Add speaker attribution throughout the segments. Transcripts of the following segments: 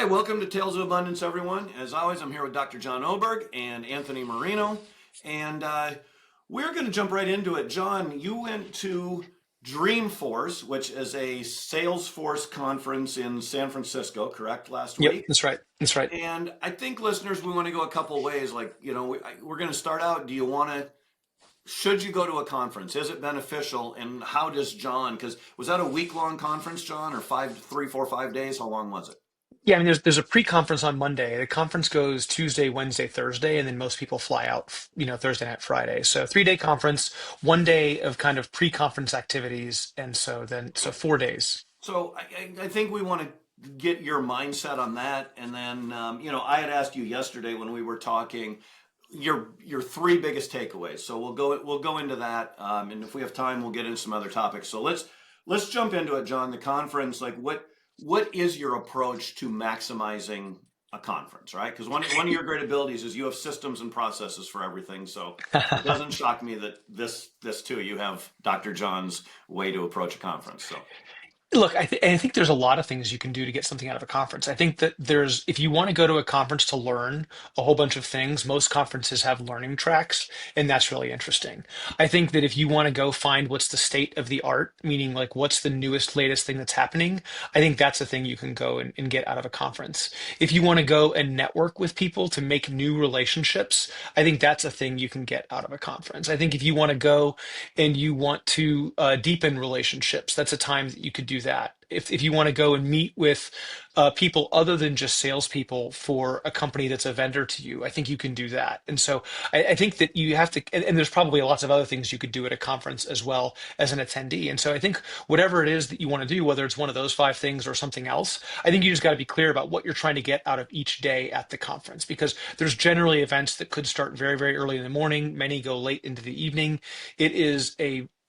Speaker 1: Hi, welcome to Tales of Abundance, everyone. As always, I'm here with Dr. John Oberg and Anthony Marino, and we're going to jump right into it. John, you went to Dreamforce, which is a Salesforce conference in San Francisco, correct, last
Speaker 2: Yep,
Speaker 1: week?
Speaker 2: that's right. That's right.
Speaker 1: And I think listeners, we want to go a couple ways. We're going to start out. Should you go to a conference? Is it beneficial? And how does John, because was that a week-long conference, John, or 5 days? How long was it?
Speaker 2: Yeah, I mean, there's a pre-conference on Monday. The conference goes Tuesday, Wednesday, Thursday, and then most people fly out, Thursday night, Friday. So 3-day conference, 1 day of kind of pre-conference activities, and so 4 days.
Speaker 1: So I think we want to get your mindset on that, and then I had asked you yesterday when we were talking your three biggest takeaways. So we'll go into that, and if we have time, we'll get into some other topics. So let's jump into it, John. The conference, like what is your approach to maximizing a conference, right? Because one of your great abilities is you have systems and processes for everything. So it doesn't shock me that this too you have Dr. John's way to approach a conference. So.
Speaker 2: Look, I think there's a lot of things you can do to get something out of a conference. I think that if you want to go to a conference to learn a whole bunch of things, most conferences have learning tracks, and that's really interesting. I think that if you want to go find what's the state of the art, meaning like what's the newest, latest thing that's happening, I think that's a thing you can go and get out of a conference. If you want to go and network with people to make new relationships, I think that's a thing you can get out of a conference. I think if you want to go and you want to deepen relationships, that's a time that you could do that. If you want to go and meet with people other than just salespeople for a company that's a vendor to you, I think you can do that. And so I think that you have to, and there's probably lots of other things you could do at a conference as well as an attendee. And so I think whatever it is that you want to do, whether it's one of those five things or something else, I think you just got to be clear about what you're trying to get out of each day at the conference, because there's generally events that could start very, very early in the morning. Many go late into the evening. It is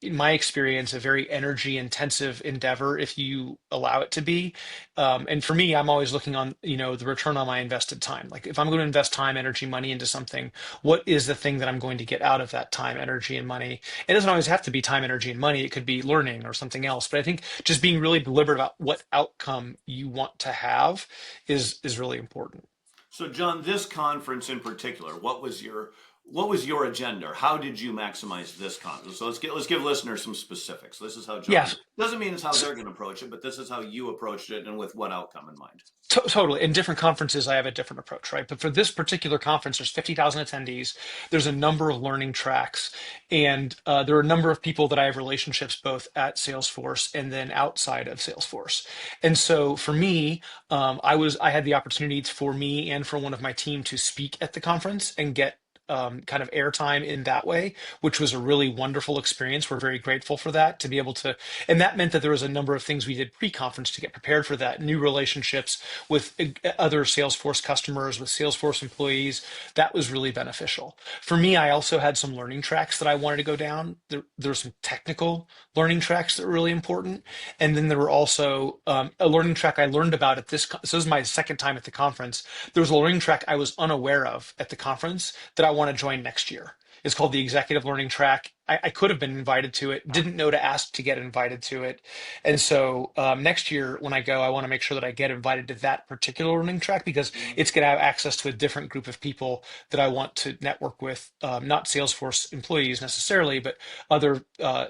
Speaker 2: in my experience, a very energy intensive endeavor if you allow it to be. And for me, I'm always looking on, the return on my invested time. Like if I'm going to invest time, energy, money into something, what is the thing that I'm going to get out of that time, energy, and money? It doesn't always have to be time, energy, and money. It could be learning or something else. But I think just being really deliberate about what outcome you want to have is really important.
Speaker 1: So, John, this conference in particular, what was your agenda? How did you maximize this conference? So let's give listeners some specifics. This is how John
Speaker 2: Yes.
Speaker 1: doesn't mean it's how they're going to approach it, but this is how you approached it and with what outcome in mind.
Speaker 2: Totally. In different conferences, I have a different approach, right? But for this particular conference, there's 50,000 attendees. There's a number of learning tracks, and there are a number of people that I have relationships both at Salesforce and then outside of Salesforce. And so for me, I had the opportunity for me and for one of my team to speak at the conference and get kind of airtime in that way, which was a really wonderful experience. We're very grateful for that to be able to, and that meant that there was a number of things we did pre-conference to get prepared for that, new relationships with other Salesforce customers, with Salesforce employees. That was really beneficial. For me, I also had some learning tracks that I wanted to go down. There were some technical learning tracks that were really important. And then there were also a learning track I learned about at this. So this is my second time at the conference. There was a learning track I was unaware of at the conference that I want to join next year. It's called the Executive Learning Track. I could have been invited to it, didn't know to ask to get invited to it. And so next year when I go, I want to make sure that I get invited to that particular learning track because it's going to have access to a different group of people that I want to network with, not Salesforce employees necessarily, but other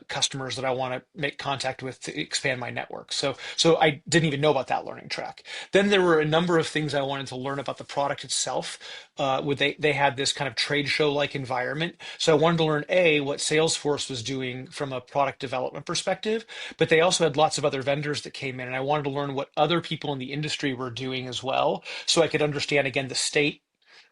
Speaker 2: customers that I want to make contact with to expand my network. So I didn't even know about that learning track. Then there were a number of things I wanted to learn about the product itself. They had this kind of trade show like environment. So I wanted to learn what Salesforce was doing from a product development perspective, but they also had lots of other vendors that came in, and I wanted to learn what other people in the industry were doing as well, so I could understand again the state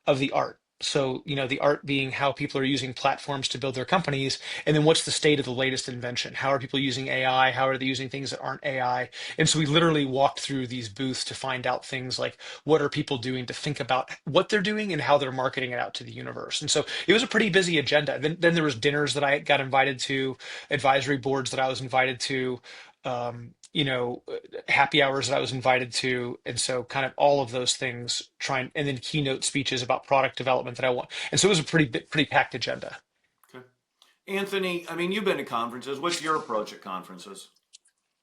Speaker 2: of the art. So, the art being how people are using platforms to build their companies, and then what's the state of the latest invention? How are people using AI? How are they using things that aren't AI? And so we literally walked through these booths to find out things like what are people doing to think about what they're doing and how they're marketing it out to the universe. And so it was a pretty busy agenda. Then there was dinners that I got invited to, advisory boards that I was invited to. Happy hours that I was invited to. And so kind of all of those things and then keynote speeches about product development that I want. And so it was a pretty packed agenda.
Speaker 1: Okay. Anthony, I mean, you've been to conferences. What's your approach at conferences?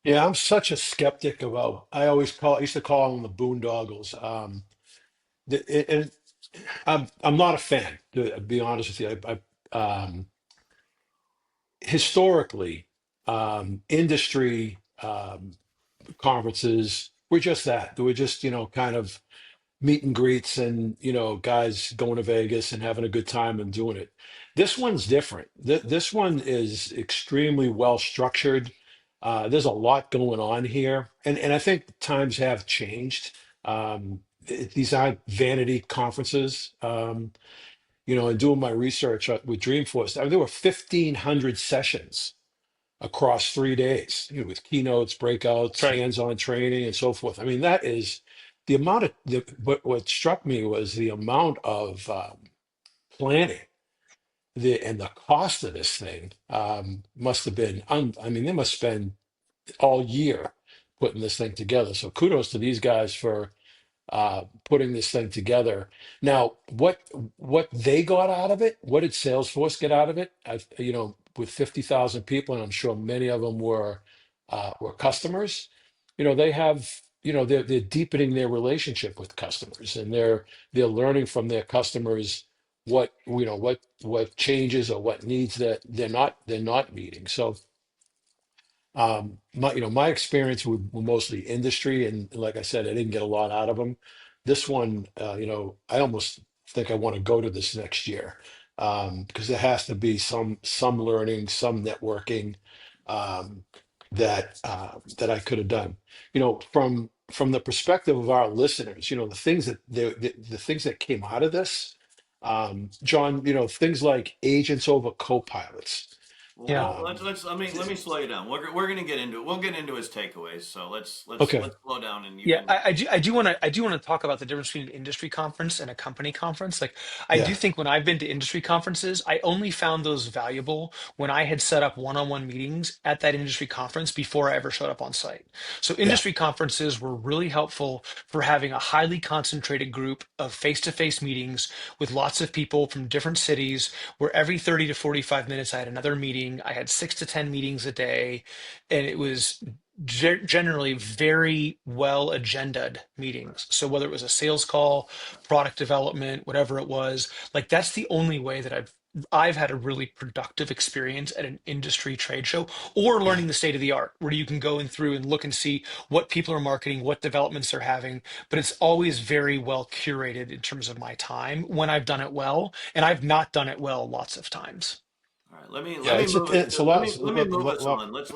Speaker 3: Yeah, I'm such a skeptic about. I used to call them the boondoggles. And I'm not a fan, to be honest with you. Historically, industry conferences were just that. They were just, kind of meet and greets and, guys going to Vegas and having a good time and doing it. This one's different. This one is extremely well structured. There's a lot going on here, and I think times have changed. These aren't vanity conferences. And doing my research with Dreamforce, there were 1,500 sessions across 3 days, with keynotes,
Speaker 2: That's
Speaker 3: breakouts,
Speaker 2: right.
Speaker 3: hands-on training, and so forth. I mean, that is the amount of what struck me was the amount of planning and the cost of this thing must have been. I mean, they must spend all year putting this thing together. So kudos to these guys for putting this thing together. Now, what they got out of it? What did Salesforce get out of it? With 50,000 people, and I'm sure many of them were customers. They have. They're deepening their relationship with customers, and they're learning from their customers what changes or what needs that they're not meeting. So my experience with mostly industry, and like I said, I didn't get a lot out of them. This one, I almost think I want to go to this next year, because there has to be some learning, some networking, um, that I could have done. From the perspective of our listeners, the things the things that came out of this, John, things like agents over co-pilots.
Speaker 2: Yeah.
Speaker 1: Well, let's let me slow you down. We're gonna get into it. We'll get into his takeaways. So
Speaker 3: Okay.
Speaker 1: let's slow down and you
Speaker 2: Yeah,
Speaker 1: can.
Speaker 2: I do want to talk about the difference between an industry conference and a company conference. Like, I do
Speaker 3: Yeah.
Speaker 2: think when I've been to industry conferences, I only found those valuable when I had set up one-on-one meetings at that industry conference before I ever showed up on site. So
Speaker 3: Yeah.
Speaker 2: industry conferences were really helpful for having a highly concentrated group of face-to-face meetings with lots of people from different cities, where every 30 to 45 minutes I had another meeting. I had 6 to 10 meetings a day, and it was generally very well agended meetings. So whether it was a sales call, product development, whatever it was, like that's the only way that I've had a really productive experience at an industry trade show, or
Speaker 3: Yeah.
Speaker 2: learning the state of the art, where you can go in through and look and see what people are marketing, what developments they're having. But it's always very well curated in terms of my time when I've done it well, and I've not done it well lots of times.
Speaker 1: All right,
Speaker 3: Yeah. It's a lot.
Speaker 1: let me move us on. Let's.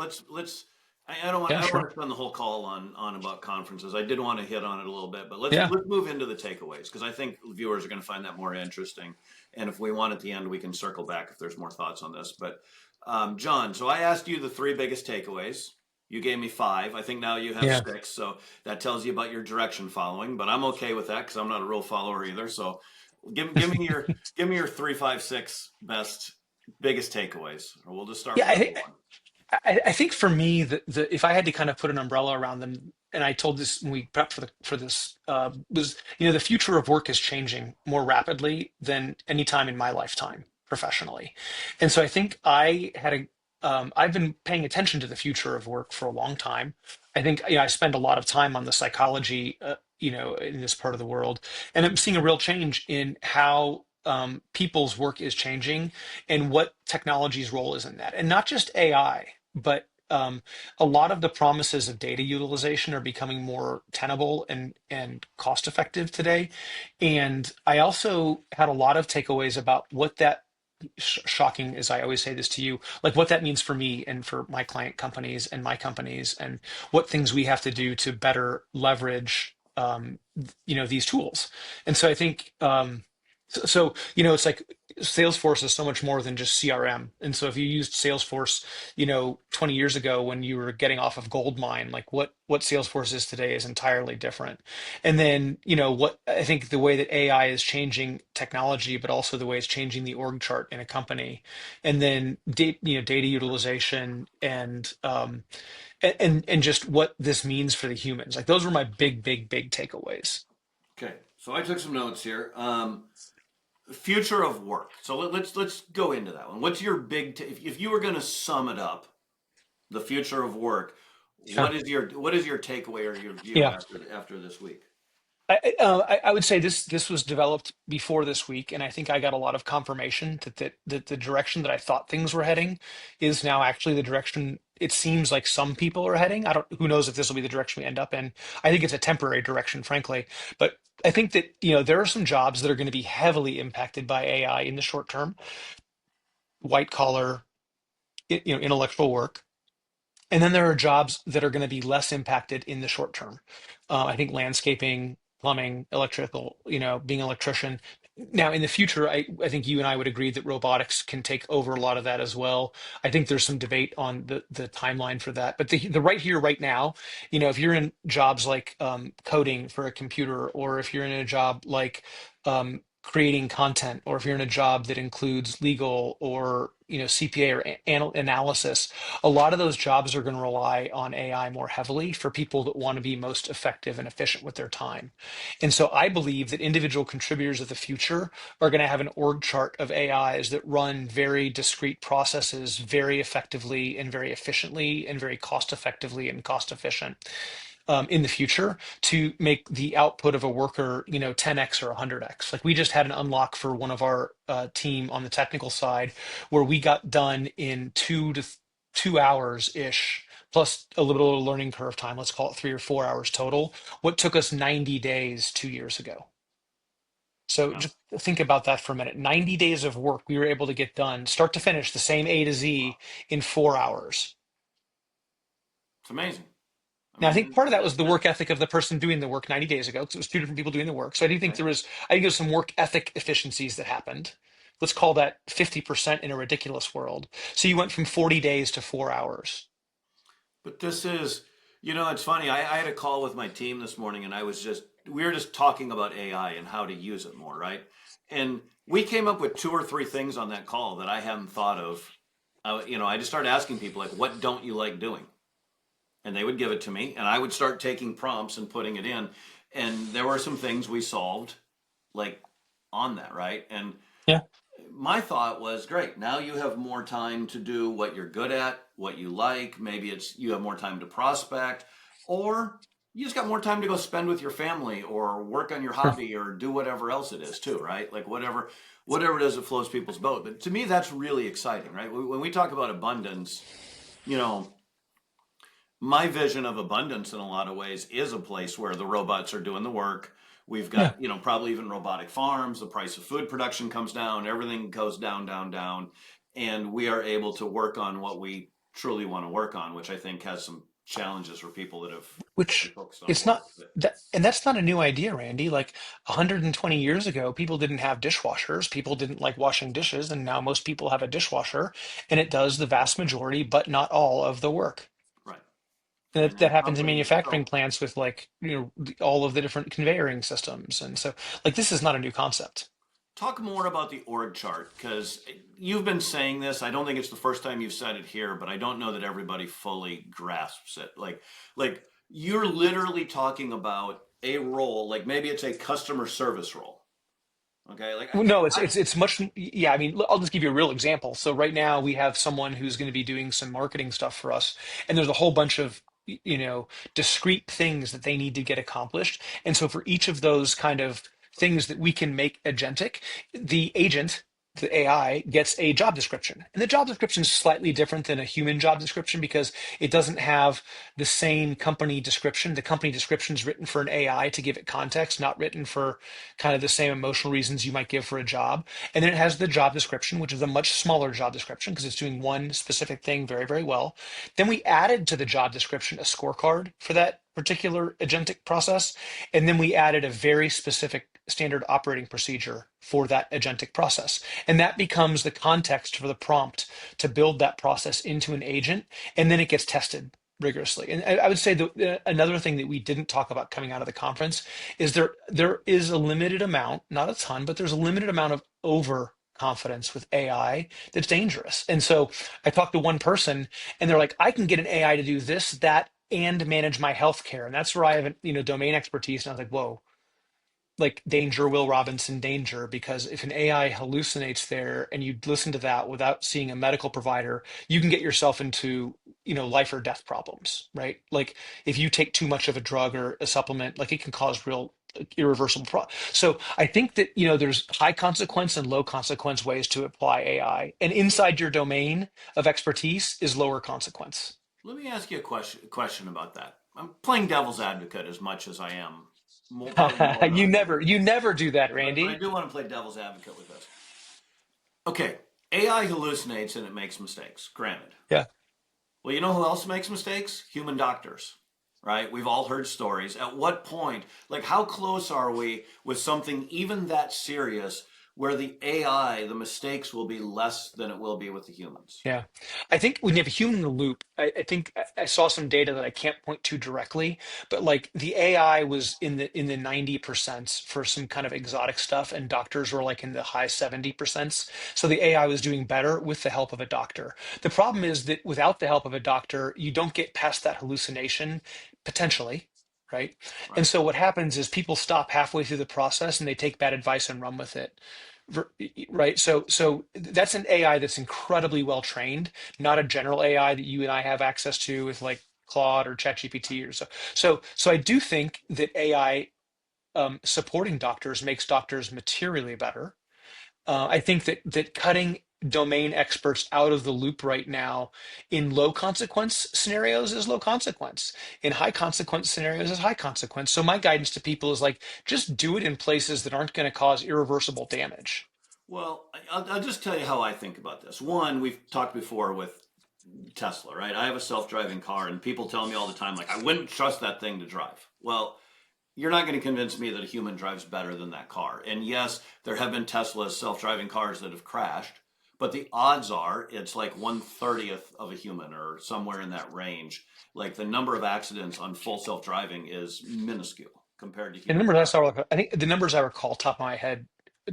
Speaker 1: I
Speaker 2: Yeah,
Speaker 1: don't want
Speaker 2: sure.
Speaker 1: to spend the whole call on about conferences. I did want to hit on it a little bit, but
Speaker 2: Yeah.
Speaker 1: let's move into the takeaways because I think viewers are going to find that more interesting. And if we want at the end, we can circle back if there's more thoughts on this. But John, so I asked you the three biggest takeaways. You gave me five. I think now you have
Speaker 2: Yeah.
Speaker 1: six. So that tells you about your direction following. But I'm okay with that because I'm not a real follower either. So give me your three, five, six best biggest takeaways, or we'll just start
Speaker 2: Yeah,
Speaker 1: with number one.
Speaker 2: I think for me, the if I had to kind of put an umbrella around them, and I told this when we prepped for this, was, the future of work is changing more rapidly than any time in my lifetime professionally, and so I think I've been paying attention to the future of work for a long time. I think, I spend a lot of time on the psychology, in this part of the world, and I'm seeing a real change in how people's work is changing and what technology's role is in that, and not just AI, but a lot of the promises of data utilization are becoming more tenable and cost effective today. And I also had a lot of takeaways about what that, shocking as I always say this to you, like what that means for me and for my client companies and my companies, and what things we have to do to better leverage these tools. And so I think it's like Salesforce is so much more than just CRM. And so if you used Salesforce, 20 years ago when you were getting off of Goldmine, like what Salesforce is today is entirely different. And then, what I think the way that AI is changing technology, but also the way it's changing the org chart in a company, and then data utilization, and just what this means for the humans. Like those were my big, big, big takeaways.
Speaker 1: Okay, so I took some notes here. Future of work. So let's go into that one. What's your if you were going to sum it up, the future of work?
Speaker 2: Yeah.
Speaker 1: what is your takeaway or your view
Speaker 2: Yeah.
Speaker 1: after this week?
Speaker 2: I would say this was developed before this week, and I think I got a lot of confirmation that the direction that I thought things were heading is now actually the direction it seems like some people are heading. I don't, who knows if this will be the direction we end up in. I think it's a temporary direction, frankly, but I think that there are some jobs that are going to be heavily impacted by AI in the short term, white collar, intellectual work. And then there are jobs that are going to be less impacted in the short term. I think landscaping, plumbing, electrical, being an electrician. Now, in the future, I think you and I would agree that robotics can take over a lot of that as well. I think there's some debate on the timeline for that. But the right here, right now, if you're in jobs like coding for a computer, or if you're in a job like creating content, or if you're in a job that includes legal or CPA or analysis, a lot of those jobs are going to rely on AI more heavily for people that want to be most effective and efficient with their time. And so I believe that individual contributors of the future are going to have an org chart of AIs that run very discrete processes very effectively and very efficiently and very cost effectively and cost efficient in the future to make the output of a worker, 10x or 100x. Like we just had an unlock for one of our team on the technical side where we got done in 2 hours ish, plus a little bit of learning curve time. Let's call it 3 or 4 hours total. What took us 90 days 2 years ago. So
Speaker 1: Yeah,
Speaker 2: just think about that for a minute. 90 days of work we were able to get done, start to finish, the same A to Z in 4 hours.
Speaker 1: it's amazing. I
Speaker 2: Now, I
Speaker 1: mean,
Speaker 2: think part of that was the
Speaker 1: that,
Speaker 2: work ethic of the person doing the work 90 days ago, because it was two different people doing the work. So I do think
Speaker 1: right.
Speaker 2: I think there's some work ethic efficiencies that happened. Let's call that 50% in a ridiculous world. So you went from 40 days to 4 hours.
Speaker 1: But it's funny. I had a call with my team this morning, and we were just talking about AI and how to use it more, right? And we came up with two or three things on that call that I hadn't thought of. I just started asking people like, "What don't you like doing?" And they would give it to me, and I would start taking prompts and putting it in. And there were some things we solved, like on that, right? And
Speaker 2: Yeah.
Speaker 1: my thought was great. Now you have more time to do what you're good at, what you like. Maybe it's you have more time to prospect, or you just got more time to go spend with your family or work on your
Speaker 2: Sure.
Speaker 1: hobby or do whatever else it is too, right? Like whatever it is that floats people's boat. But to me, that's really exciting, right? When we talk about abundance, you know, my vision of abundance in a lot of ways is a place where the robots are doing the work. We've
Speaker 2: Yeah.
Speaker 1: got, probably even robotic farms, the price of food production comes down, everything goes down, down, down. And we are able to work on what we truly want to work on, which I think has some challenges for people that have been
Speaker 2: Which
Speaker 1: focused on
Speaker 2: it's
Speaker 1: work.
Speaker 2: not
Speaker 1: But
Speaker 2: that, and that's not a new idea, Randy. Like 120 years ago, people didn't have dishwashers. People didn't like washing dishes, and now most people have a dishwasher, and it does the vast majority, but not all of the work.
Speaker 1: right.
Speaker 2: And
Speaker 1: And
Speaker 2: that
Speaker 1: then
Speaker 2: happens in
Speaker 1: companies,
Speaker 2: manufacturing
Speaker 1: so
Speaker 2: plants with like, all of the different conveying systems. And so like this is not a new concept.
Speaker 1: talk more about the org chart because you've been saying this. I don't think it's the first time you've said it here, but I don't know that everybody fully grasps it. Like you're literally talking about a role, like maybe it's a customer service role. Okay, like
Speaker 2: Well, no, it's
Speaker 1: I
Speaker 2: it's much. Yeah, I mean, I'll just give you a real example. So right now we have someone who's going to be doing some marketing stuff for us, and there's a whole bunch of discrete things that they need to get accomplished. And so for each of those kind of things that we can make agentic, the agent, the AI, gets a job description, and the job description is slightly different than a human job description because it doesn't have the same company description. The company description is written for an AI to give it context, not written for kind of the same emotional reasons you might give for a job. And then it has the job description, which is a much smaller job description because it's doing one specific thing very, very well. Then we added to the job description a scorecard for that particular agentic process. And then we added a very specific standard operating procedure for that agentic process. And that becomes the context for the prompt to build that process into an agent. And then it gets tested rigorously. And I would say another thing that we didn't talk about coming out of the conference is there is a limited amount, not a ton, but there's a limited amount of overconfidence with AI that's dangerous. And so I talked to one person and they're like, I can get an AI to do this, that, and manage my healthcare. And that's where I have, domain expertise. And I was like, whoa, like danger, Will Robinson, danger, because if an AI hallucinates there and you listen to that without seeing a medical provider, you can get yourself into life or death problems, right? Like if you take too much of a drug or a supplement, like it can cause real irreversible So I think that, there's high consequence and low consequence ways to apply AI. And inside your domain of expertise is lower consequence.
Speaker 1: Let me ask you a question about that. I'm playing devil's advocate as much as I am, probably more than
Speaker 2: You
Speaker 1: I want
Speaker 2: never,
Speaker 1: to,
Speaker 2: you never do that,
Speaker 1: but I
Speaker 2: Randy.
Speaker 1: do want to play devil's advocate with this. Okay, AI hallucinates and it makes mistakes, granted.
Speaker 2: Yeah.
Speaker 1: Well, you know who else makes mistakes? Human doctors, right? We've all heard stories. At what point, like how close are we with something even that serious where the AI, the mistakes will be less than it will be with the humans?
Speaker 2: Yeah. I think when you have a human in the loop, I think I saw some data that I can't point to directly, but like the AI was in the 90% for some kind of exotic stuff, and doctors were like in the high 70%. So the AI was doing better with the help of a doctor. The problem is that without the help of a doctor, you don't get past that hallucination potentially. Right. And
Speaker 1: Right.
Speaker 2: so what happens is people stop halfway through the process and they take bad advice and run with it. Right. So that's an AI that's incredibly well trained, not a general AI that you and I have access to with like Claude or ChatGPT or so. So I do think that AI supporting doctors makes doctors materially better. I think that cutting domain experts out of the loop right now in low consequence scenarios is low consequence. In high consequence scenarios is high consequence. So my guidance to people is like just do it in places that aren't going to cause irreversible damage.
Speaker 1: Well, I'll just tell you how I think about this. One, we've talked before with Tesla, right? I have a self-driving car, and people tell me all the time, like, I wouldn't trust that thing to drive. Well, you're not going to convince me that a human drives better than that car. And yes, there have been Tesla self-driving cars that have crashed, but the odds are it's like 1/30th of a human or somewhere in that range. Like the number of accidents on full self-driving is minuscule compared to
Speaker 2: The
Speaker 1: human
Speaker 2: numbers I
Speaker 1: driving.
Speaker 2: saw, I think the numbers I recall top of my head,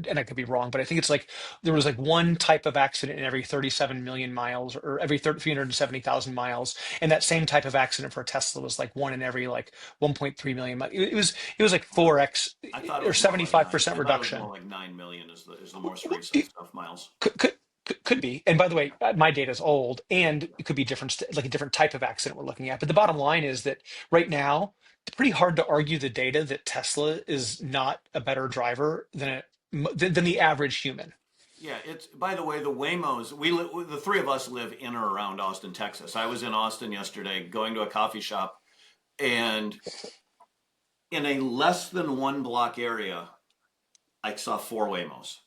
Speaker 2: and I could be wrong, but I think it's like there was like one type of accident in every 37 million miles or every 370,000 miles. And that same type of accident for a Tesla was like one in every like 1.3 million. It was like
Speaker 1: Well,
Speaker 2: 4x
Speaker 1: I thought it
Speaker 2: or
Speaker 1: was more like nine.
Speaker 2: 75%
Speaker 1: I thought it was more
Speaker 2: reduction.
Speaker 1: like 9 million is the most recent stuff, Miles.
Speaker 2: Could be. And by the way, my data is old, and it could be different, like a different type of accident we're looking at. But the bottom line is that right now, it's pretty hard to argue the data that Tesla is not a better driver than the average human.
Speaker 1: Yeah, it's by the way, the Waymos. The three of us live in or around Austin, Texas. I was in Austin yesterday, going to a coffee shop, and in a less than one block area, I saw four Waymos.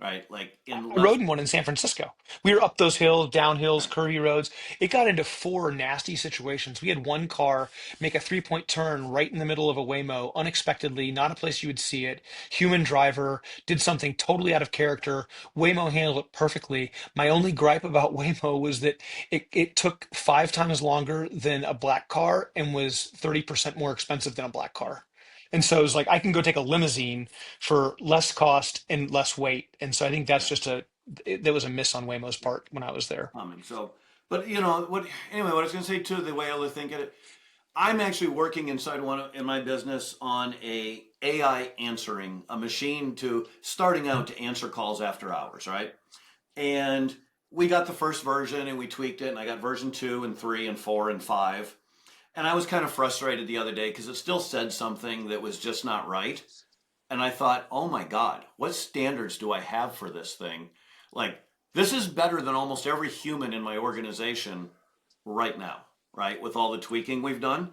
Speaker 1: Right, like in
Speaker 2: I
Speaker 1: less.
Speaker 2: rode in one in San Francisco. We were up those hills, down hills,
Speaker 1: Right.
Speaker 2: curvy roads. It got into four nasty situations. We had one car make a 3-point turn right in the middle of a Waymo, unexpectedly, not a place you would see it. Human driver did something totally out of character. Waymo handled it perfectly. My only gripe about Waymo was that it took 5 times longer than a black car and was 30% more expensive than a black car. And so it was like I can go take a limousine for less cost and less weight. And so I think that's
Speaker 1: Yeah,
Speaker 2: there was a miss on Waymo's part when I was
Speaker 1: it's
Speaker 2: there.
Speaker 1: coming. So, but you know what? Anyway, what I was going to say too, the way I think of it, I'm actually working inside in my business on a AI answering a machine to starting out to answer calls after hours, right? And we got the first version and we tweaked it, and I got version 2 and 3 and 4 and 5. And I was kind of frustrated the other day because it still said something that was just not right. And I thought, oh my God, what standards do I have for this thing? Like, this is better than almost every human in my organization right now, right? With all the tweaking we've done.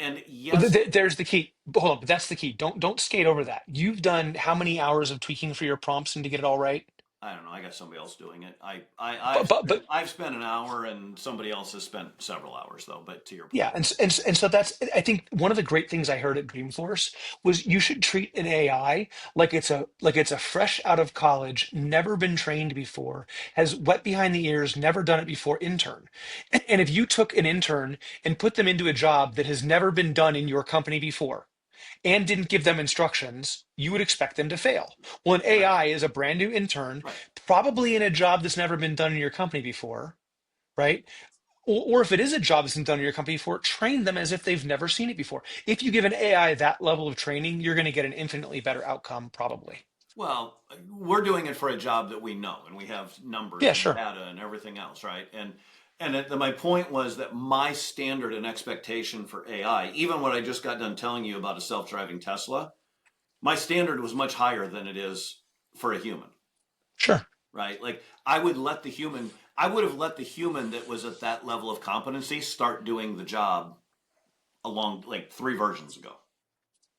Speaker 1: And
Speaker 2: But
Speaker 1: yes,
Speaker 2: there's the key. Hold on, but that's the key. Don't skate over that. You've done how many hours of tweaking for your prompts and to get it all right?
Speaker 1: I don't know. I got somebody else doing it.
Speaker 2: But but
Speaker 1: I've spent an hour, and somebody else has spent several hours though. But to your
Speaker 2: yeah,
Speaker 1: point,
Speaker 2: and so that's I think one of the great things I heard at Dreamforce was you should treat an AI like it's a fresh out of college, never been trained before, has wet behind the ears, never done it before intern. And if you took an intern and put them into a job that has never been done in your company before and didn't give them instructions, you would expect them to fail. Well, an
Speaker 1: right,
Speaker 2: AI is a brand new intern,
Speaker 1: right.
Speaker 2: probably in a job that's never been done in your company before, right? Or if it is a job that's been done in your company before, train them as if they've never seen it before. If you give an AI that level of training, you're going to get an infinitely better outcome, probably.
Speaker 1: Well, we're doing it for a job that we know, and we have
Speaker 2: Yeah,
Speaker 1: numbers and
Speaker 2: sure.
Speaker 1: data and everything else, right? And my point was that my standard and expectation for AI, even what I just got done telling you about a self-driving Tesla, my standard was much higher than it is for a human,
Speaker 2: Sure.
Speaker 1: right? Like I would let the human, I would have let the human that was at that level of competency start doing the job along like 3 versions ago.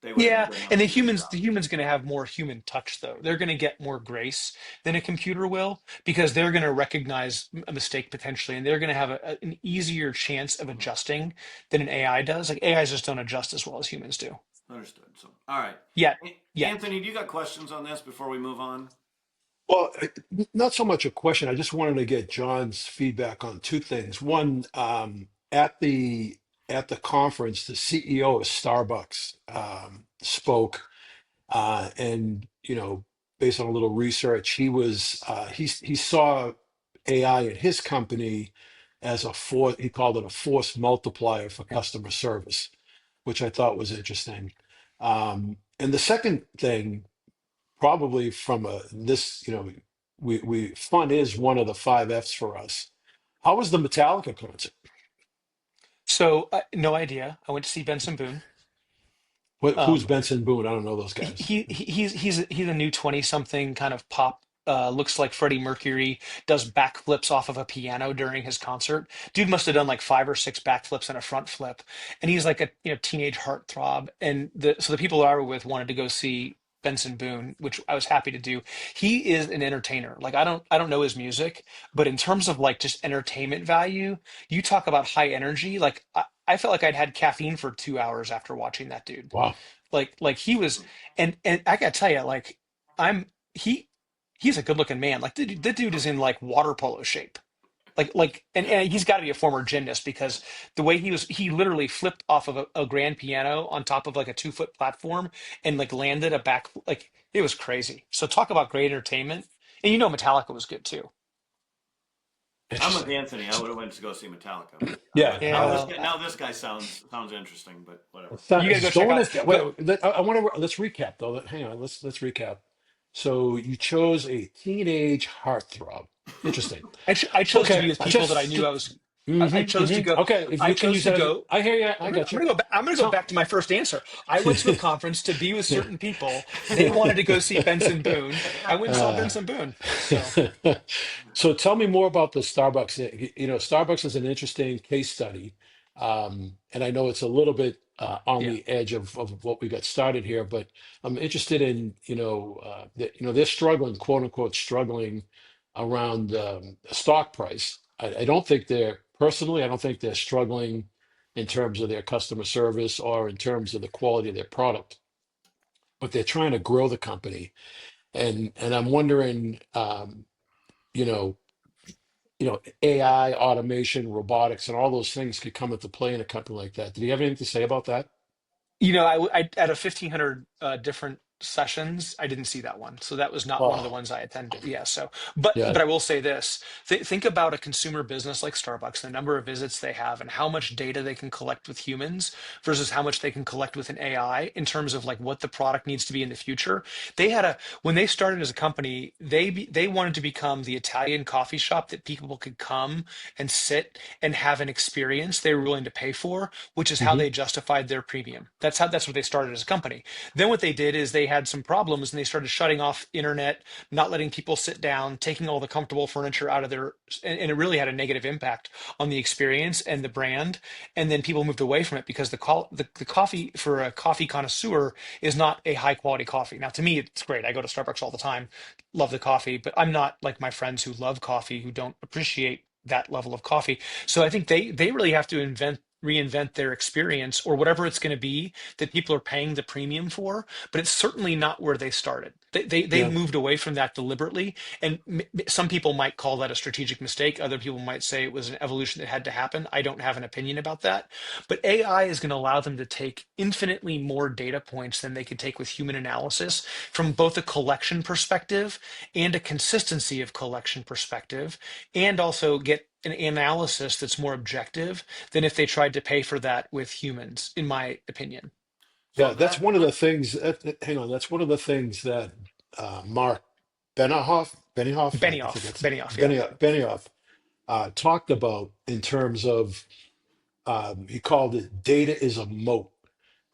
Speaker 1: They would have been
Speaker 2: Yeah,
Speaker 1: good
Speaker 2: and
Speaker 1: enough to do the job.
Speaker 2: the human's going to have more human touch though. They're going to get more grace than a computer will because they're going to recognize a mistake potentially, and they're going to have an easier chance of
Speaker 1: Mhm.
Speaker 2: adjusting than an AI does. Like AIs just don't adjust as well as humans do.
Speaker 1: Understood. So, all right.
Speaker 2: Yet, yet.
Speaker 1: Anthony, do you got questions on this before we move on?
Speaker 3: Well, not so much a question. I just wanted to get John's feedback on two things. One, at the conference, the CEO of Starbucks spoke, and based on a little research, he saw AI in his company as a force. He called it a force multiplier for customer service, which I thought was interesting. And the second thing, probably from we fun is one of the 5 F's for us. How was the Metallica concert?
Speaker 2: So no idea. I went to see Benson Boone.
Speaker 3: Who's
Speaker 2: Um,
Speaker 3: Benson Boone? I don't know those
Speaker 2: he,
Speaker 3: guys.
Speaker 2: he's a new 20 something kind of pop. Looks like Freddie Mercury does backflips off of a piano during his concert. Dude must have done like 5 or 6 backflips and a front flip, and he's like a teenage heartthrob. And the people that I were with wanted to go see Benson Boone, which I was happy to do. He is an entertainer. Like I don't know his music, but in terms of like just entertainment value, you talk about high energy. Like I felt like I'd had caffeine for 2 hours after watching that dude.
Speaker 3: Wow.
Speaker 2: Like he was, and I gotta tell you, like I'm he he's a good looking man. Like the dude is in like water polo shape. And he's got to be a former gymnast because the way he literally flipped off of a grand piano on top of like a 2 foot platform and like landed a back, like it was crazy. So talk about great entertainment. And Metallica was good too.
Speaker 1: I'm with
Speaker 3: Interesting.
Speaker 1: Anthony. I would have went to go see Metallica, but
Speaker 3: Yeah.
Speaker 2: Yeah, well,
Speaker 1: now this guy sounds interesting, but whatever.
Speaker 2: you got to go check
Speaker 3: Going
Speaker 2: out.
Speaker 3: to
Speaker 2: Go.
Speaker 3: wait, I want to let's recap though. Hang on, let's recap. So you chose a teenage heartthrob. Interesting.
Speaker 2: I chose to
Speaker 3: Okay,
Speaker 2: be with
Speaker 3: I
Speaker 2: people that I
Speaker 3: just
Speaker 2: knew I was. I chose to go.
Speaker 3: okay. If
Speaker 2: I
Speaker 3: we can
Speaker 2: chose
Speaker 3: use
Speaker 2: to
Speaker 3: that as
Speaker 2: go.
Speaker 3: I hear you. I got
Speaker 2: I'm
Speaker 3: you.
Speaker 2: gonna go back. I'm gonna go
Speaker 3: So
Speaker 2: back to my first answer. I went to a conference to be with certain people. They wanted to go see Benson Boone. I went and saw
Speaker 3: uh,
Speaker 2: Benson Boone. So
Speaker 3: so tell me more about the Starbucks. Starbucks is an interesting case study, and I know it's a little bit on
Speaker 2: yeah.
Speaker 3: the edge of what we got started here, but I'm interested in they're struggling, quote unquote, struggling around the stock price. I don't think they're personally. I don't think they're struggling in terms of their customer service or in terms of the quality of their product, but they're trying to grow the company, and I'm wondering. You know, AI, automation, robotics, and all those things could come into play in a company like that. Did you have anything to say about that?
Speaker 2: I out of 1,500 different sessions, I didn't see that one. So that was not one of the
Speaker 3: Oh,
Speaker 2: ones I attended. Yeah. So, but
Speaker 3: yeah,
Speaker 2: but I will say this: think about a consumer business like Starbucks, the number of visits they have, and how much data they can collect with humans versus how much they can collect with an AI in terms of like what the product needs to be in the future. They had a When they started as a company, they wanted to become the Italian coffee shop that people could come and sit and have an experience they were willing to pay for, which is how
Speaker 3: hmm
Speaker 2: they justified their premium. That's what they started as a company. Then what they did is they had some problems and they started shutting off internet, not letting people sit down, taking all the comfortable furniture out of their, and it really had a negative impact on the experience and the brand. And then people moved away from it because the coffee for a coffee connoisseur is not a high quality coffee. Now, to me, it's great. I go to Starbucks all the time, love the coffee, but I'm not like my friends who love coffee who don't appreciate that level of coffee. So I think they really have to reinvent their experience or whatever it's going to be that people are paying the premium for, but it's certainly not where they started. They
Speaker 3: yeah,
Speaker 2: moved away from that deliberately, and some people might call that a strategic mistake. Other people might say it was an evolution that had to happen. I don't have an opinion about that, but AI is going to allow them to take infinitely more data points than they could take with human analysis from both a collection perspective and a consistency of collection perspective, and also get an analysis that's more objective than if they tried to pay for that with humans, in my opinion.
Speaker 1: So
Speaker 3: yeah. That's
Speaker 1: that
Speaker 3: one of the things. Hang on, that's one of the things that Mark Benioff, I think
Speaker 2: Benioff,
Speaker 3: it's
Speaker 2: Benioff, yeah.
Speaker 3: Benioff. talked about in terms of he called it data is a moat.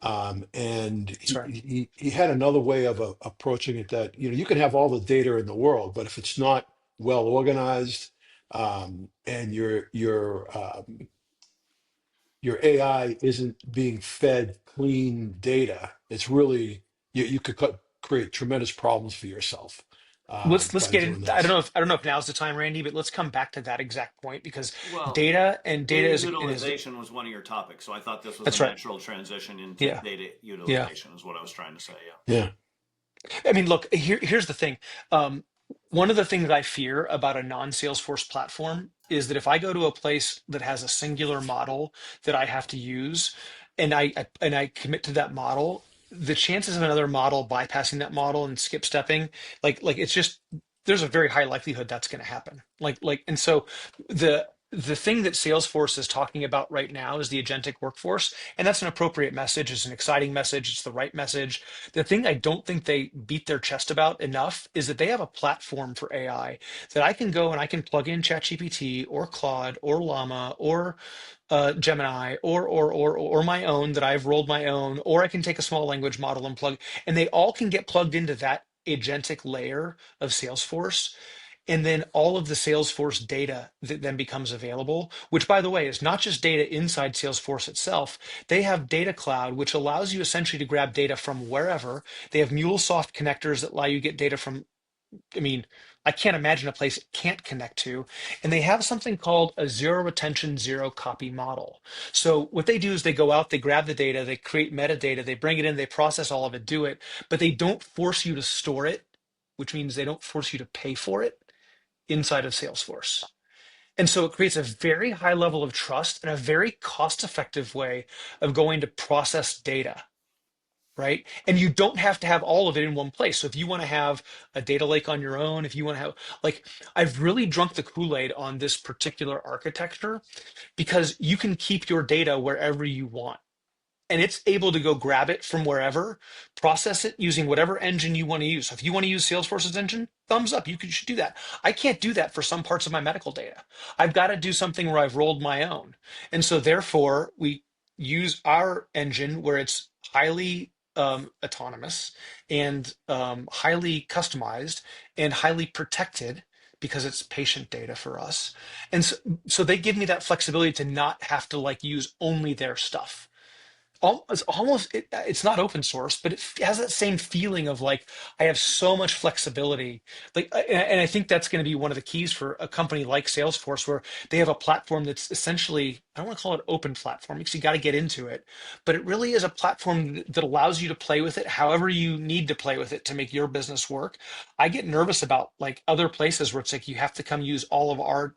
Speaker 3: And
Speaker 2: That's right.
Speaker 3: he had another way of approaching it that, you can have all the data in the world, but if it's not well organized, and your AI isn't being fed clean data, it's really you could create tremendous problems for yourself
Speaker 2: Let's
Speaker 3: by
Speaker 2: get in.
Speaker 3: doing this.
Speaker 2: I don't know if now's the time, Randy, but let's come back to that exact point because
Speaker 1: Well,
Speaker 2: data
Speaker 1: data
Speaker 2: is
Speaker 1: utilization was one of your topics, so I thought this was a
Speaker 2: that's right.
Speaker 1: natural transition into
Speaker 2: Yeah.
Speaker 1: data
Speaker 2: Yeah.
Speaker 1: utilization, is what I was trying to say. Yeah.
Speaker 3: Yeah.
Speaker 2: I mean, look, here's the thing. Um, One of the things I fear about a non-Salesforce platform is that if I go to a place that has a singular model that I have to use, and I commit to that model, the chances of another model bypassing that model and skip stepping, like it's just there's a very high likelihood that's going to happen. And so the thing that Salesforce is talking about right now is the agentic workforce, and that's an appropriate message. It's an exciting message. It's the right message. The thing I don't think they beat their chest about enough is that they have a platform for AI that I can go and I can plug in ChatGPT or Claude or Llama or Gemini or my own that I've rolled my own, or I can take a small language model and plug, and they all can get plugged into that agentic layer of Salesforce. And then all of the Salesforce data that then becomes available, which by the way is not just data inside Salesforce itself. They have Data Cloud, which allows you essentially to grab data from wherever. They have MuleSoft connectors that allow you to get data from, I mean, I can't imagine a place it can't connect to. And they have something called a zero retention, zero copy model. So what they do is they go out, they grab the data, they create metadata, they bring it in, they process all of it, do it, but they don't force you to store it, which means they don't force you to pay for it inside of Salesforce. And so it creates a very high level of trust and a very cost effective way of going to process data, right? And you don't have to have all of it in one place. So if you want to have a data lake on your own, if you want to have, like, I've really drunk the Kool-Aid on this particular architecture because you can keep your data wherever you want, and it's able to go grab it from wherever, process it using whatever engine you want to use. So if you want to use Salesforce's engine, thumbs up, should do that. I can't do that for some parts of my medical data. I've got to do something where I've rolled my own. And so therefore, we use our engine where it's highly autonomous and highly customized and highly protected because it's patient data for us. And so they give me that flexibility to not have to like use only their stuff. It's almost it's not open source, but it has that same feeling of like I have so much flexibility. And I think that's going to be one of the keys for a company like Salesforce, where they have a platform that's essentially, I don't want to call it open platform because you got to get into it, but it really is a platform that allows you to play with it however you need to play with it to make your business work. I get nervous about like other places where it's like you have to come use all of our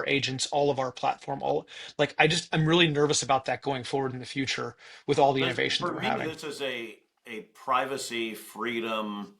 Speaker 2: agents, all of our platform, all like I'm really nervous about that going forward in the future with all
Speaker 1: Well,
Speaker 2: the innovation that
Speaker 1: for
Speaker 2: we're
Speaker 1: me,
Speaker 2: having.
Speaker 1: this is a privacy freedom.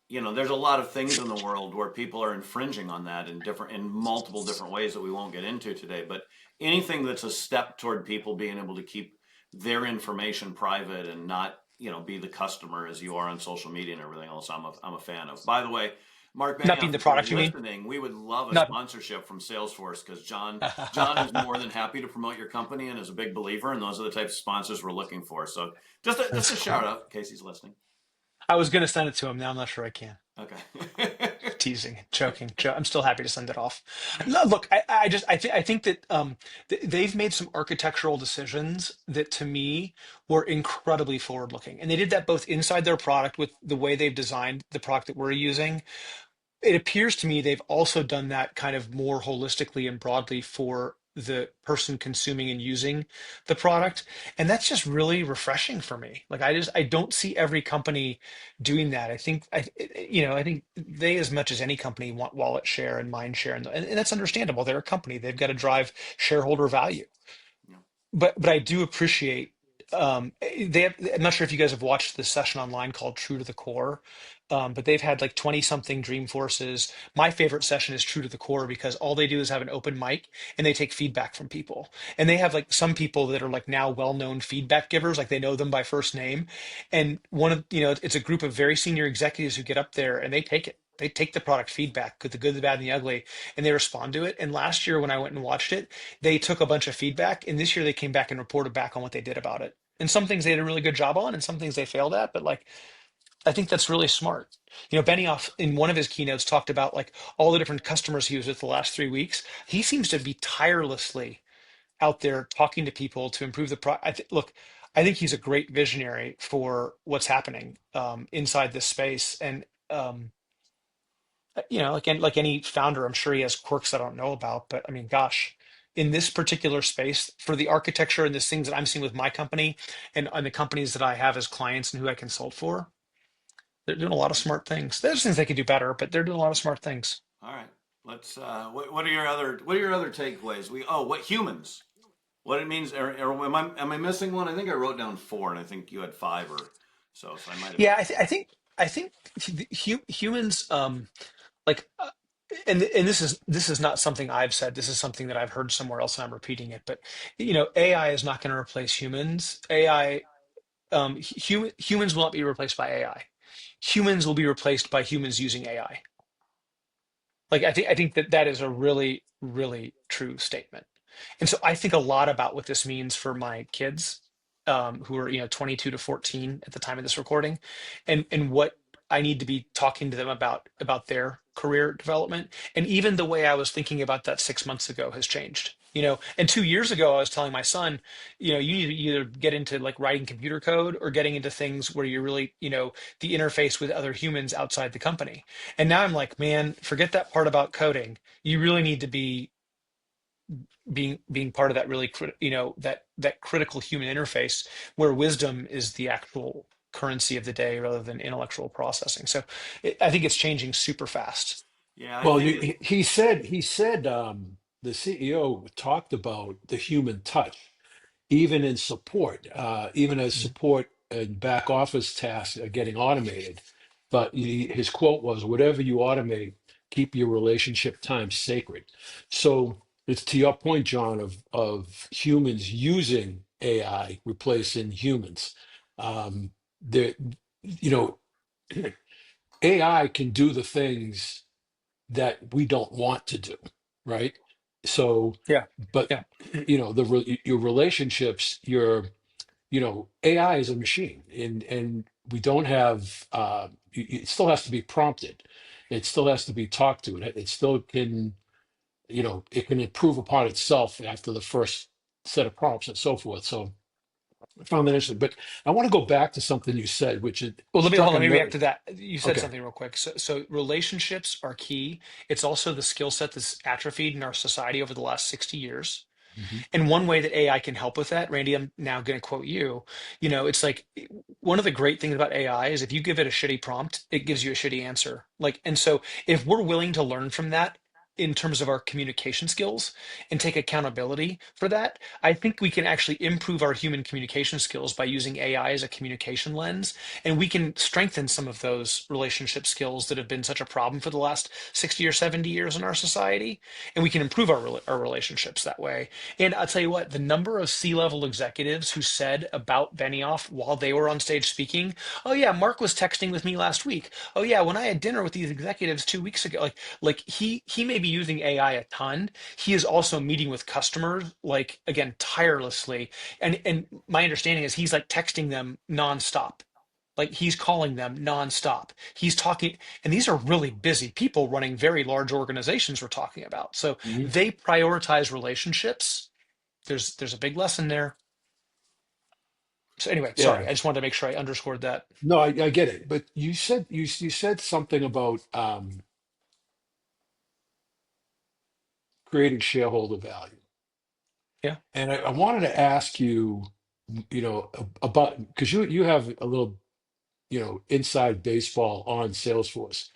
Speaker 1: There's a lot of things in the world where people are infringing on that in multiple different ways that we won't get into today. But anything that's a step toward people being able to keep their information private and not, be the customer as you are on social media and everything else, I'm a fan of. By the way, Mark
Speaker 2: Not being
Speaker 1: Benioff,
Speaker 2: the
Speaker 1: if you're
Speaker 2: product, you mean?
Speaker 1: listening, we would love a
Speaker 2: Not.
Speaker 1: sponsorship from Salesforce because John is more than happy to promote your company and is a big believer, and those are the types of sponsors we're looking for. So just
Speaker 2: That's
Speaker 1: a
Speaker 2: cool.
Speaker 1: shout out in case he's listening.
Speaker 2: I was going to send it to him. Now I'm not sure I can.
Speaker 1: Okay.
Speaker 2: Teasing, joking. I'm still happy to send it off. No, look, I think that they've made some architectural decisions that to me were incredibly forward looking, and they did that both inside their product with the way they've designed the product that we're using. It appears to me they've also done that kind of more holistically and broadly for the person consuming and using the product. And that's just really refreshing for me. Like I don't see every company doing that. I think they, as much as any company, want wallet share and mind share. And that's understandable. They're a company. They've got to drive shareholder value.
Speaker 1: Yeah.
Speaker 2: But I do appreciate they have, I'm not sure if you guys have watched this session online called True to the Core, but they've had like 20 something Dreamforces. My favorite session is True to the Core because all they do is have an open mic and they take feedback from people. And they have like some people that are like now well-known feedback givers, like they know them by first name. And it's a group of very senior executives who get up there and they take it. They take the product feedback, the good, the bad, and the ugly, and they respond to it. And last year when I went and watched it, they took a bunch of feedback, and this year they came back and reported back on what they did about it. And some things they did a really good job on, and some things they failed at. But like, I think that's really smart. Benioff in one of his keynotes talked about like all the different customers he was with the last 3 weeks. He seems to be tirelessly out there talking to people to improve the pro. Look, I think he's a great visionary for what's happening inside this space. And like any founder, I'm sure he has quirks I don't know about. But I mean, gosh, in this particular space, for the architecture and the things that I'm seeing with my company and the companies that I have as clients and who I consult for, they're doing a lot of smart things. There's things they could do better, but they're doing a lot of smart things.
Speaker 1: All right. Let's. What are your other takeaways? What humans? What it means? Or am I missing one? I think I wrote down four, and I think you had five or so. So I might have.
Speaker 2: Yeah, I think humans like and this is not something I've said. This is something that I've heard somewhere else, and I'm repeating it. But AI is not going to replace humans. Humans will not be replaced by AI. Humans will be replaced by humans using AI. Like I think that is a really, really true statement. And so I think a lot about what this means for my kids, who are 22 to 14 at the time of this recording, and what I need to be talking to them about their career development. And even the way I was thinking about that 6 months ago has changed. And 2 years ago, I was telling my son, you need to either get into like writing computer code or getting into things where you're really, the interface with other humans outside the company. And now I'm like, man, forget that part about coding. You really need to be being part of that really that critical human interface where wisdom is the actual currency of the day rather than intellectual processing. So I think it's changing super fast.
Speaker 1: Yeah, I
Speaker 3: Well,
Speaker 1: think it.
Speaker 3: he said the CEO talked about the human touch, even in support, even as
Speaker 2: Mhm.
Speaker 3: support and back office tasks are getting automated. But his quote was, "Whatever you automate, keep your relationship time sacred." So it's to your point, John, of humans using AI replacing humans. The you know AI can do the things that we don't want to do, right? So,
Speaker 2: Yeah,
Speaker 3: but
Speaker 2: yeah.
Speaker 3: your relationships, AI is a machine, and we don't have. It still has to be prompted. It still has to be talked to. It still can, it can improve upon itself after the first set of prompts and so forth. So I found that interesting. But I want to go back to something you said, which it
Speaker 2: Well,
Speaker 3: struck a
Speaker 2: let me react
Speaker 3: nerve.
Speaker 2: to that. You said
Speaker 3: Okay.
Speaker 2: something real quick. So relationships are key. It's also the skill set that's atrophied in our society over the last 60 years.
Speaker 3: Mhm.
Speaker 2: And one way that AI can help with that, Randy, I'm now going to quote you. It's like one of the great things about AI is if you give it a shitty prompt, it gives you a shitty answer. And so if we're willing to learn from that in terms of our communication skills and take accountability for that, I think we can actually improve our human communication skills by using AI as a communication lens. And we can strengthen some of those relationship skills that have been such a problem for the last 60 or 70 years in our society. And we can improve our relationships that way. And I'll tell you what, the number of C-level executives who said about Benioff while they were on stage speaking, "Oh yeah, Mark was texting with me last week. Oh yeah, when I had dinner with these executives 2 weeks ago." Like he may be using AI a ton. He is also meeting with customers, like again, tirelessly. And my understanding is he's like texting them nonstop. Like he's calling them nonstop. He's talking, and these are really busy people running very large organizations we're talking about. So
Speaker 3: Mhm.
Speaker 2: they prioritize relationships. There's a big lesson there. So anyway, sorry,
Speaker 3: Yeah.
Speaker 2: I just wanted to make sure I underscored that.
Speaker 3: No, I get it. But you said something about creating shareholder value.
Speaker 2: Yeah.
Speaker 3: And I wanted to ask you, about because you have a little, inside baseball on Salesforce.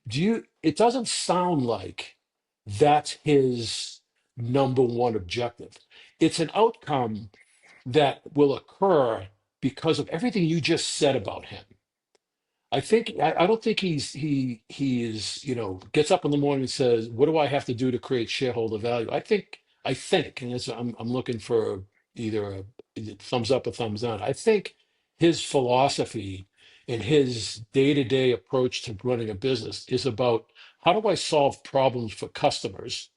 Speaker 3: It doesn't sound like that's his number one objective. It's an outcome that will occur because of everything you just said about him. I don't think he is, gets up in the morning and says, "What do I have to do to create shareholder value?" I think, and I'm looking for either a thumbs up or thumbs down. I think his philosophy and his day-to-day approach to running a business is about how do I solve problems for customers,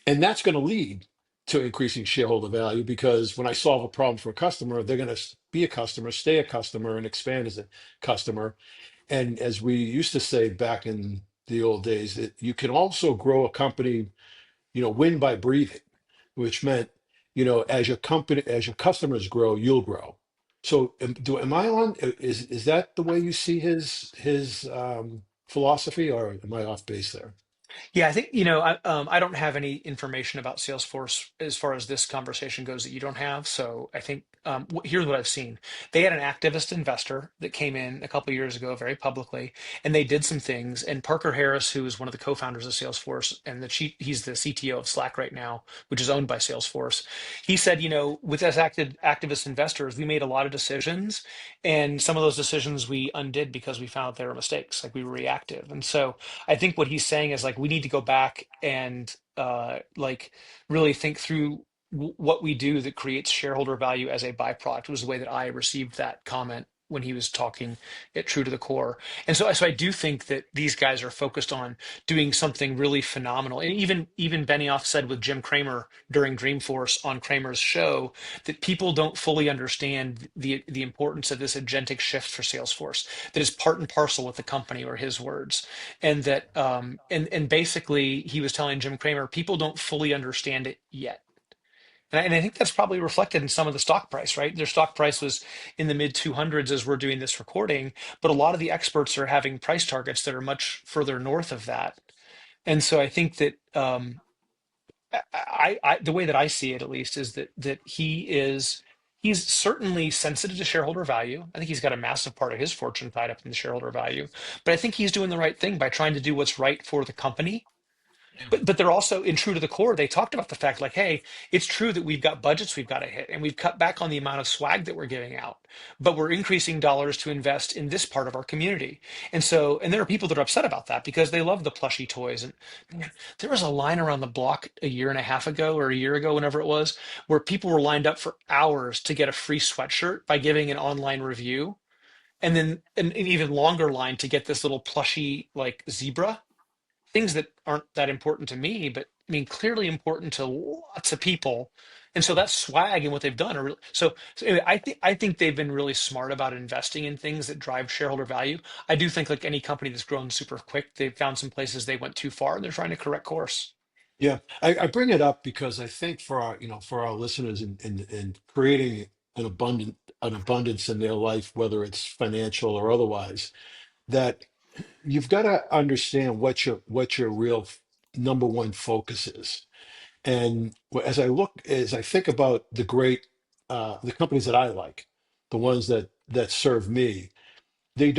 Speaker 3: and that's going to lead to increasing shareholder value, because when I solve a problem for a customer, they're going to be a customer, stay a customer, and expand as a customer. And as we used to say back in the old days, that you can also grow a company, win by breathing, which meant, as your customers grow, you'll grow. So am I on, is that the way you see his philosophy, or am I off base there?
Speaker 2: Yeah, I think, I don't have any information about Salesforce as far as this conversation goes that you don't have. So I think here's what I've seen. They had an activist investor that came in a couple of years ago very publicly, and they did some things. And Parker Harris, who is one of the co-founders of Salesforce and he's the CTO of Slack right now, which is owned by Salesforce. He said, with us activist investors, we made a lot of decisions, and some of those decisions we undid because we found they were mistakes, like we were reactive. And so I think what he's saying is like we need to go back and like really think through what we do that creates shareholder value as a byproduct. Was the way that I received that comment when he was talking it true to the core. And so I do think that these guys are focused on doing something really phenomenal. And even Benioff said with Jim Cramer during Dreamforce on Cramer's show that people don't fully understand the importance of this agentic shift for Salesforce that is part and parcel with the company, or his words. And that and basically he was telling Jim Cramer people don't fully understand it yet. And I think that's probably reflected in some of the stock price, right? Their stock price was in the mid 200s as we're doing this recording, but a lot of the experts are having price targets that are much further north of that. And so I think that the way that I see it, at least, is that he's certainly sensitive to shareholder value. I think he's got a massive part of his fortune tied up in the shareholder value, but I think he's doing the right thing by trying to do what's right for the company. But they're also in true to the core. They talked about the fact like, hey, it's true that we've got budgets we've got to hit, and we've cut back on the amount of swag that we're giving out, but we're increasing dollars to invest in this part of our community. And there are people that are upset about that because they love the plushy toys. And man, there was a line around the block a year and a half ago or a year ago, whenever it was, where people were lined up for hours to get a free sweatshirt by giving an online review, and then an even longer line to get this little plushy like zebra, things that aren't that important to me, but I mean, clearly important to lots of people. And so that swag and what they've done are really, so anyway, I think they've been really smart about investing in things that drive shareholder value. I do think like any company that's grown super quick, they've found some places they went too far and they're trying to correct course.
Speaker 3: Yeah, I bring it up because I think for our listeners, in creating an abundance in their life, whether it's financial or otherwise, that you've got to understand what your real number one focus is. And as I think about the companies that I like, the ones that serve me, they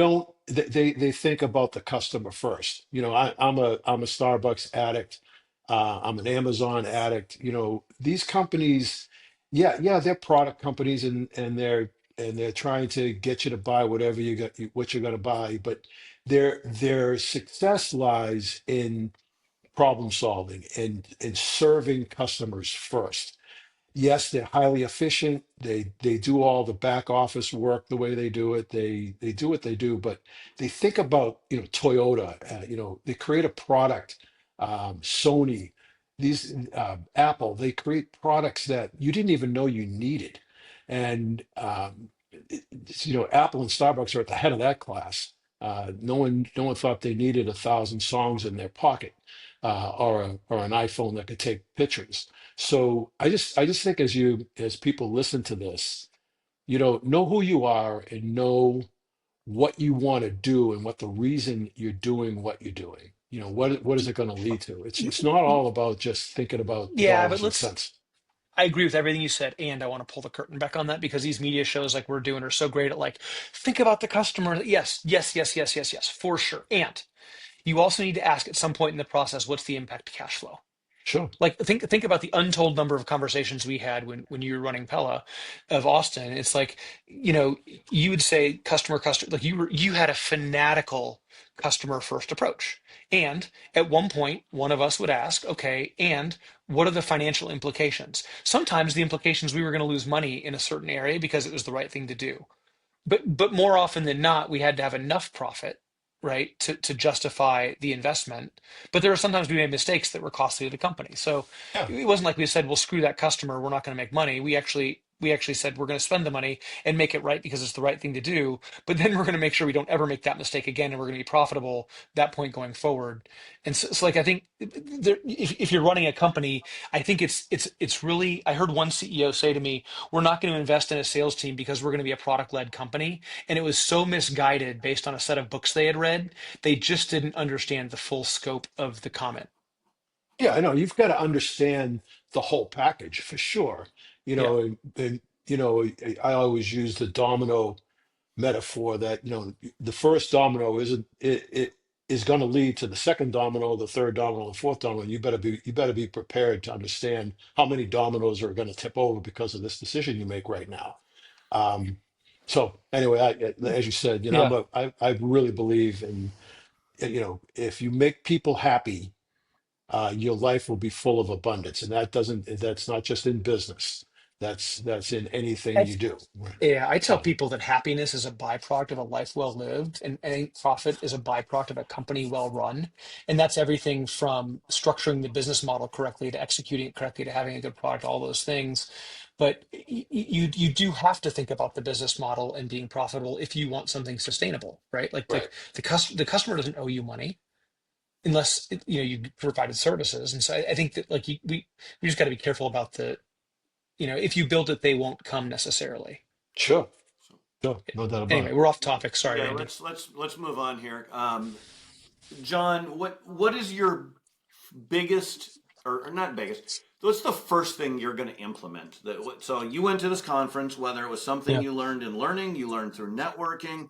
Speaker 3: think about the customer first. I'm a Starbucks addict. I'm an Amazon addict. These companies, yeah, they're product companies, and they're trying to get you to buy whatever what you're going to buy. But their success lies in problem solving and serving customers first. Yes, they're highly efficient. They do all the back office work the way they do it. They do what they do, but they think about, Toyota. They create a product. Sony, these Apple. They create products that you didn't even know you needed, and Apple and Starbucks are at the head of that class. No one thought they needed 1,000 songs in their pocket, or an iPhone that could take pictures. So I just think as people listen to this, know who you are and know what you want to do and what the reason you're doing what you're doing. What is it going to lead to? It's not all about just thinking about
Speaker 2: Yeah, but
Speaker 3: dollars and cents.
Speaker 2: I agree with everything you said, and I want to pull the curtain back on that because these media shows like we're doing are so great at like, think about the customer. Yes, yes, yes, yes, yes, yes, for sure. And you also need to ask at some point in the process, what's the impact to cash flow?
Speaker 3: Sure.
Speaker 2: Like think about the untold number of conversations we had when you were running Pella of Austin. It's like, you would say customer, like you had a fanatical customer first approach. And at one point, one of us would ask, okay, and what are the financial implications? Sometimes the implications we were going to lose money in a certain area because it was the right thing to do. but more often than not, we had to have enough profit, right, to justify the investment. But there were sometimes we made mistakes that were costly to the company. So
Speaker 3: Yeah.
Speaker 2: it wasn't like we said, "Well, screw that customer. We're not going to make money." We actually said we're going to spend the money and make it right because it's the right thing to do. But then we're going to make sure we don't ever make that mistake again, and we're going to be profitable that point going forward. And so like I think there, if you're running a company, I think it's really. I heard one CEO say to me, we're not going to invest in a sales team because we're going to be a product led company. And it was so misguided based on a set of books they had read. They just didn't understand the full scope of the comment.
Speaker 3: Yeah, I know. You've got to understand the whole package for sure.
Speaker 2: Yeah.
Speaker 3: I always use the domino metaphor that, the first domino isn't it is going to lead to the second domino, the third domino, the fourth domino. You better be prepared to understand how many dominoes are going to tip over because of this decision you make right now. Um, so anyway, as you said,
Speaker 2: Yeah.
Speaker 3: I really believe in, if you make people happy, your life will be full of abundance, and that's not just in business. That's in anything you do.
Speaker 2: Yeah, I tell
Speaker 3: So,
Speaker 2: people that happiness is a byproduct of a life well lived, and I think profit is a byproduct of a company well run. And that's everything from structuring the business model correctly to executing it correctly to having a good product, all those things. But you do have to think about the business model and being profitable if you want something sustainable, right?
Speaker 3: right.
Speaker 2: The customer doesn't owe you money unless you provided services. And so I think that like we just got to be careful about if you build it, they won't come necessarily.
Speaker 3: Sure.
Speaker 1: So,
Speaker 3: Sure. No doubt about
Speaker 2: Anyway,
Speaker 3: it.
Speaker 2: we're off topic. Sorry,
Speaker 1: yeah,
Speaker 2: Randy.
Speaker 1: let's move on here. John, what is your biggest, or not biggest? What's the first thing you're going to implement? So you went to this conference, whether it was something
Speaker 2: Yeah.
Speaker 1: you learned in learning, you learned through networking.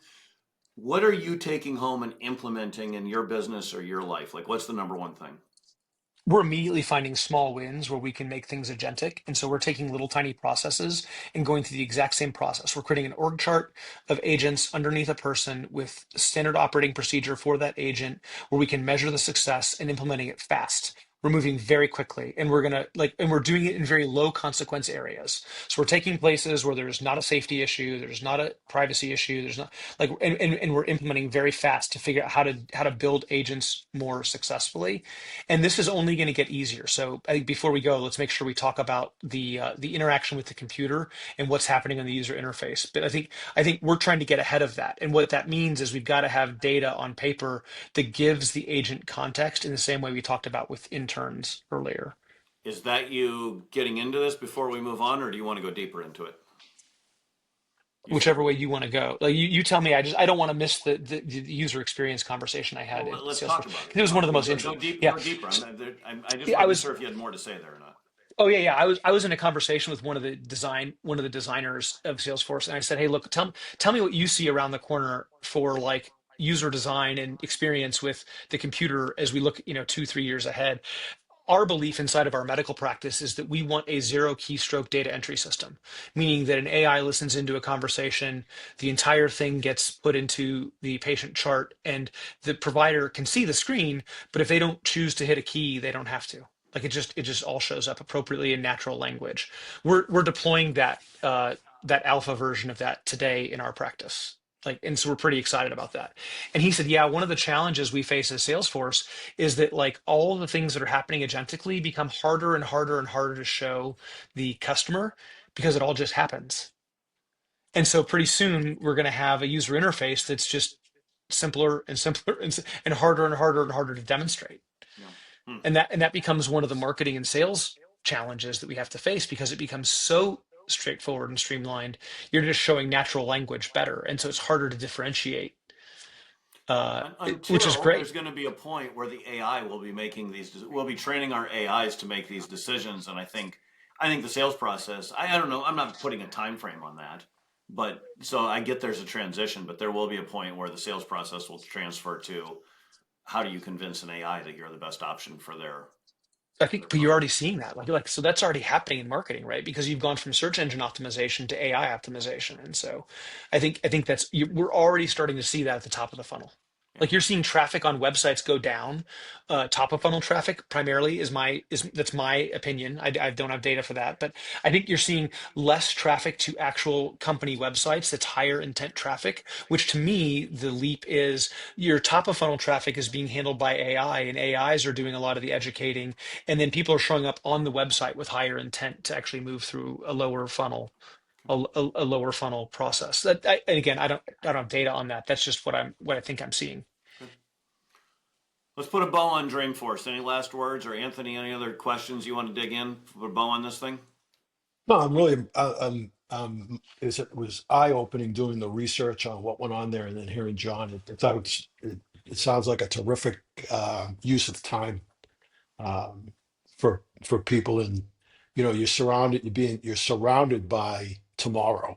Speaker 1: What are you taking home and implementing in your business or your life? Like, what's the number one thing?
Speaker 2: We're immediately finding small wins where we can make things agentic. And so we're taking little tiny processes and going through the exact same process. We're creating an org chart of agents underneath a person with standard operating procedure for that agent where we can measure the success and implementing it fast. We're moving very quickly and and we're doing it in very low consequence areas. So we're taking places where there's not a safety issue, there's not a privacy issue, there's not and we're implementing very fast to figure out how to build agents more successfully, and this is only going to get easier. So I think before we go, let's make sure we talk about the interaction with the computer and what's happening on the user interface. But I think we're trying to get ahead of that. And what that means is we've got to have data on paper that gives the agent context in the same way we talked about with interns earlier.
Speaker 1: Is that you getting into this before we move on, or do you want to go deeper into it? You say,
Speaker 2: Whichever way you want to go. Like you tell me. I don't want to miss the user experience conversation I had
Speaker 1: well,
Speaker 2: in
Speaker 1: let's
Speaker 2: Salesforce
Speaker 1: talk about it.
Speaker 2: because it was one of the most
Speaker 1: Go
Speaker 2: interesting.
Speaker 1: deep,
Speaker 2: Yeah,
Speaker 1: go deeper. I just
Speaker 2: I
Speaker 1: wasn't
Speaker 2: was.
Speaker 1: sure if you had more to say there or not.
Speaker 2: Oh yeah. I was in a conversation with one of the designers of Salesforce, and I said, "Hey, look, tell me what you see around the corner for like user design and experience with the computer as we look, 2, 3 years ahead." Our belief inside of our medical practice is that we want a zero keystroke data entry system, meaning that an AI listens into a conversation, the entire thing gets put into the patient chart, and the provider can see the screen, but if they don't choose to hit a key, they don't have to. Like it just all shows up appropriately in natural language. We're deploying that alpha version of that today in our practice. And so we're pretty excited about that. And he said, yeah, one of the challenges we face as Salesforce is that like all the things that are happening agentically become harder and harder and harder to show the customer because it all just happens. And so pretty soon we're going to have a user interface that's just simpler and simpler and harder and harder and harder to demonstrate.
Speaker 1: Yeah. Hmm.
Speaker 2: And that becomes one of the marketing and sales challenges that we have to face because it becomes so straightforward and streamlined. You're just showing natural language better, and so it's harder to differentiate, which is
Speaker 1: Until
Speaker 2: great.
Speaker 1: there's going to be a point where the AI will be making these, we'll be training our AIs to make these decisions. And I think the sales process, I don't know, I'm not putting a time frame on that, but so I get there's a transition, but there will be a point where the sales process will transfer to how do you convince an AI that you're the best option for
Speaker 2: I
Speaker 1: for
Speaker 2: think,
Speaker 1: their
Speaker 2: but you're
Speaker 1: problem.
Speaker 2: already seeing that, so that's already happening in marketing, right? Because you've gone from search engine optimization to AI optimization, and so I think we're already starting to see that at the top of the funnel. Like you're seeing traffic on websites go down. Top of funnel traffic primarily is that's my opinion. I don't have data for that, but I think you're seeing less traffic to actual company websites. That's higher intent traffic, which to me the leap is your top of funnel traffic is being handled by AI, and AIs are doing a lot of the educating, and then people are showing up on the website with higher intent to actually move through a lower funnel. A lower funnel process. And again, I don't have data on that. That's just what I think I'm seeing.
Speaker 1: Okay. Let's put a bow on Dreamforce. Any last words, or Anthony? Any other questions you want to dig in? Put a bow on this thing.
Speaker 3: No, I'm really, it was eye-opening doing the research on what went on there and then hearing John. It sounds like a terrific use of time for people, and you're surrounded by tomorrow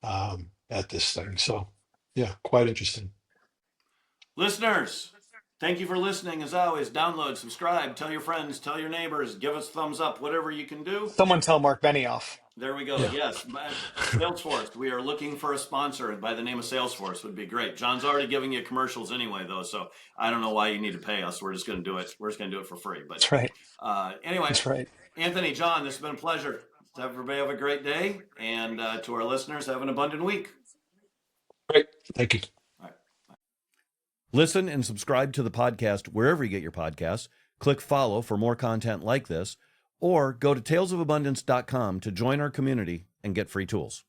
Speaker 3: at this thing. So yeah, quite interesting.
Speaker 1: Listeners, thank you for listening. As always, download, subscribe, tell your friends, tell your neighbors, give us thumbs up, whatever you can do.
Speaker 2: Someone tell Mark Benioff.
Speaker 1: There we go.
Speaker 3: Yeah.
Speaker 1: Yes. Salesforce. We are looking for a sponsor by the name of Salesforce. Would be great. John's already giving you commercials anyway, though, so I don't know why you need to pay us. We're just going to do it. We're just going to do it for free. But
Speaker 2: That's right.
Speaker 1: anyway,
Speaker 2: That's right.
Speaker 1: Anthony, John, this has been a pleasure. Everybody have a great day, and to our listeners, have an abundant week.
Speaker 3: Great. Thank you.
Speaker 1: All right. Listen and subscribe to the podcast wherever you get your podcasts. Click follow for more content like this, or go to talesofabundance.com to join our community and get free tools.